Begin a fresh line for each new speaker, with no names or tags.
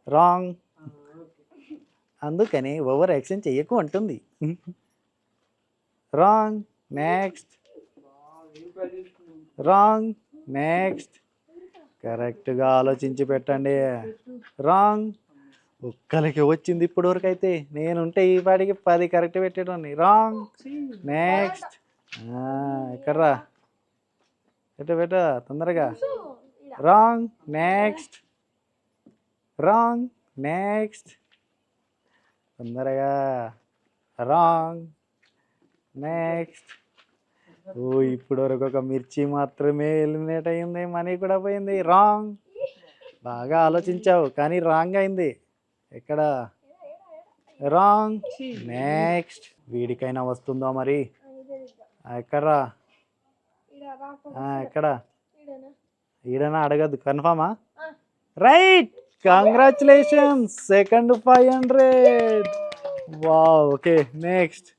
Wrong. అందుకని over action చెయ్యకు అంటుంది. రాంగ్. నెక్స్ట్. రాంగ్. నెక్స్ట్. కరెక్ట్గా ఆలోచించి పెట్టండి. రాంగ్. ఒక్కరికి వచ్చింది ఇప్పుడు వరకు అయితే. నేనుంటే ఈ పాటికి 10 కరెక్ట్ పెట్టేటోని. రాంగ్. నెక్స్ట్. ఎక్కడ్రా పెట్ట తొందరగా. రాంగ్. నెక్స్ట్. రాంగ్. నెక్స్ట్. తొందరగా. రాంగ్. నెక్స్ట్. ఓ ఇప్పుడు వరకు ఒక మిర్చి మాత్రమే ఎలిమినేట్ అయింది, మనీ కూడా పోయింది. రాంగ్. బాగా ఆలోచించావు కానీ రాంగ్ అయింది. ఎక్కడ? రాంగ్. నెక్స్ట్. వీడికైనా వస్తుందో మరి? ఎక్కడ్రా? ఎక్కడ? ఈడనా? అడగద్దు. కన్ఫామా? Right. Congratulations. Second 500. Wow. Okay next.